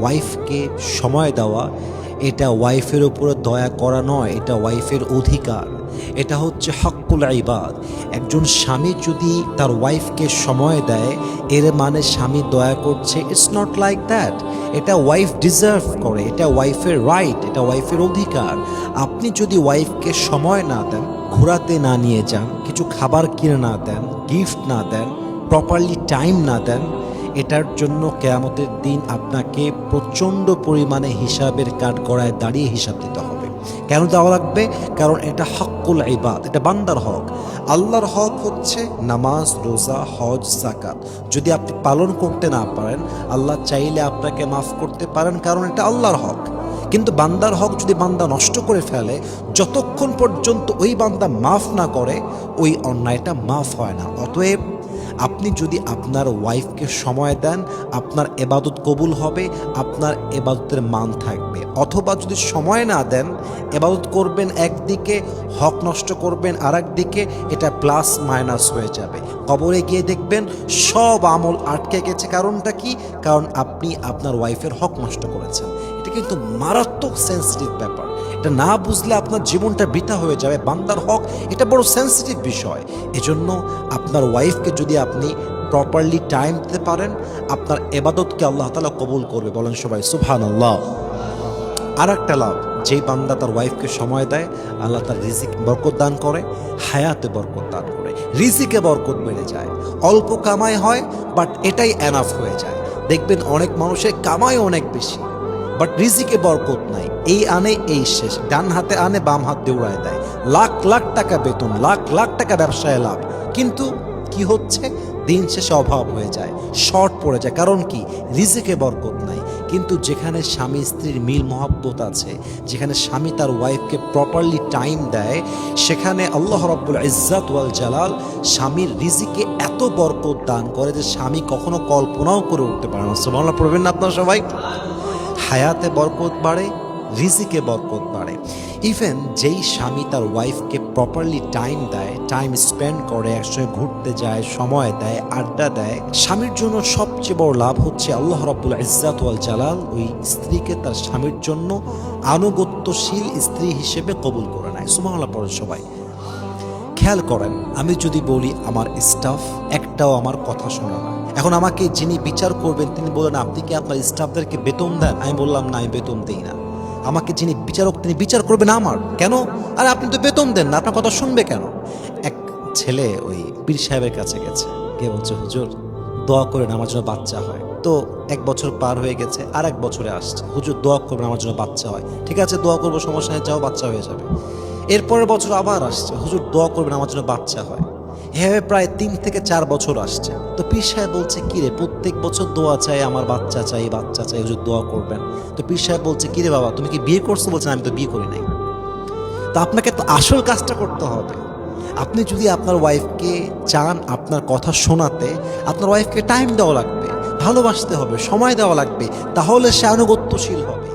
ওয়াইফকে সময় দেওয়া এটা ওয়াইফের উপরে দয়া করা নয়, এটা ওয়াইফের অধিকার, এটা হচ্ছে হক্কুল ইবাদ। একজন স্বামী যদি তার ওয়াইফকে সময় দেয় এর মানে স্বামী দয়া করছে, ইটস নট লাইক দ্যাট। এটা ওয়াইফ ডিজার্ভ করে, এটা ওয়াইফের রাইট, এটা ওয়াইফের অধিকার। আপনি যদি ওয়াইফকে সময় না দেন, ঘোরাতে না নিয়ে যান, কিছু খাবার কিনে না দেন, গিফট না দেন, প্রপারলি টাইম না দেন, এটার জন্য কিয়ামতের দিন আপনাকে প্রচণ্ড পরিমাণে হিসাবের কাঠগড়ায় দাঁড়িয়ে হিসাব দিতে হবে। কেন দেওয়া লাগবে? কারণ এটা হক্কুল ইবাদ, এটা বান্দার হক। আল্লাহর হক হচ্ছে নামাজ, রোজা, হজ, যাকাত। যদি আপনি পালন করতে না পারেন, আল্লাহ চাইলে আপনাকে মাফ করতে পারেন, কারণ এটা আল্লাহর হক। কিন্তু বান্দার হক যদি বান্দা নষ্ট করে ফেলে, যতক্ষণ পর্যন্ত ওই বান্দা মাফ না করে ওই অন্যায়টা মাফ হয় না। অতএব আপনি যদি আপনার ওয়াইফকে সময় দেন, আপনার এবাদত কবুল হবে, আপনার এবাদতের মান থাকবে। অথবা যদি সময় না দেন, এবাদত করবেন একদিকে, হক নষ্ট করবেন আর একদিকে, এটা প্লাস মাইনাস হয়ে যাবে। কবরে গিয়ে দেখবেন সব আমল আটকে গেছে। কারণটা কি? কারণ আপনি আপনার ওয়াইফের হক নষ্ট করেছেন। এটা কিন্তু মারাত্মক সেন্সিটিভ ব্যাপার। এটা না বুঝলে আপনার জীবনটা বৃথা হয়ে যাবে। বান্দার হক এটা বড় সেন্সিটিভ বিষয়। এজন্য আপনার ওয়াইফকে যদি আপনি প্রপারলি টাইম দিতে পারেন, আপনার এবাদতকে আল্লাহ তাআলা কবুল করবে। বলেন সবাই সুবহানাল্লাহ। আর একটা লাভ, যেই বান্দা তার ওয়াইফকে সময় দেয়, আল্লাহ তার রিজিক বরকত দান করে, হায়াতে বরকত দান করে, রিজিকে বরকত বেড়ে যায়। অল্প কামাই হয় বাট এটাই এনাফ হয়ে যায়। দেখবেন অনেক মানুষের কামাই অনেক বেশি বাট রিজিকে বরকত নাই। এই আনে এই শেষ, ডান হাতে আনে বাম হাত দিয়ে উড়ায় দেয়। লাখ লাখ টাকা বেতন, লাখ লাখ টাকা ব্যবসায় লাভ, কিন্তু কি হচ্ছে? দিন শেষে অভাব হয়ে যায়, শর্ট পড়ে যায়। কারণ কি? রিজিকে বরকত নাই। কিন্তু যেখানে স্বামী স্ত্রীর মিল মহব্বত আছে, যেখানে স্বামী তার ওয়াইফকে প্রপারলি টাইম দেয়, সেখানে আল্লাহ রাব্বুল ইজ্জাত ওয়াল জালাল স্বামীর রিজিকে এত বরকত দান করে যে স্বামী কখনো কল্পনাও করে উঠতে পারে না। সুবহানাল্লাহ পড়বেন না আপনারা সবাই? হায়াতে বরকত বাড়ে, রিজিকে বরকত বাড়ে। ইভেন যেই স্বামী তার ওয়াইফকে প্রপারলি টাইম দেয়, টাইম স্পেন্ড করে, একসঙ্গে ঘুরতে যায়, সময় দেয়, আড্ডা দেয়, স্বামীর জন্য সবচেয়ে বড় লাভ হচ্ছে আল্লাহ রাব্বুল ইজ্জাত ওয়াল জালাল ওই স্ত্রীকে তার স্বামীর জন্য আনুগত্যশীল স্ত্রী হিসেবে কবুল করে নেয়। সুবহানাল্লাহ পড়েন সবাই। খেয়াল করেন, আমি যদি বলি আমার স্টাফ একটাও আমার কথা শোনে না, এখন আমাকে যিনি বিচার করবেন তিনি বলেন আপনি কি আপনার স্টাফদেরকে বেতন দেন? আমি বললাম না, আমি বেতন দিই না। আমাকে যিনি বিচারক তিনি বিচার করবেন আমার, কেন? আরে আপনি তো বেতন দেন না, আপনার কথা শুনবে কেন? এক ছেলে ওই পীর সাহেবের কাছে গেছে, কে বলছে হুজুর দোয়া করেন আমার জন্য বাচ্চা হয়। তো 1 বছর পার হয়ে গেছে, আর 1 বছরে আসছে, হুজুর দোয়া করবেন আমার জন্য বাচ্চা হয়। ঠিক আছে, দোয়া করবো, সমস্যা নেই, যাও বাচ্চা হয়ে যাবে। এরপরের বছর আবার আসছে, হুজুর দোয়া করবেন আমার জন্য বাচ্চা হয়। এভাবে প্রায় 3 থেকে 4 বছর আসছে। তো পীর সাহেব বলছে কিরে, প্রত্যেক বছর দোয়া চাই, আমার বাচ্চা চাই, বাচ্চা চাই, হুজুর দোয়া করবেন। তো পীর সাহেব বলছে কিরে বাবা, তুমি কি বিয়ে করছো? বলছেন আমি তো বিয়ে করি নাই। তো আপনাকে তো আসল কাজটা করতে হবে। আপনি যদি আপনার ওয়াইফকে চান আপনার কথা শোনাতে, আপনার ওয়াইফকে টাইম দেওয়া লাগবে, ভালোবাসতে হবে, সময় দেওয়া লাগবে, তাহলে সে আনুগত্যশীল হবে।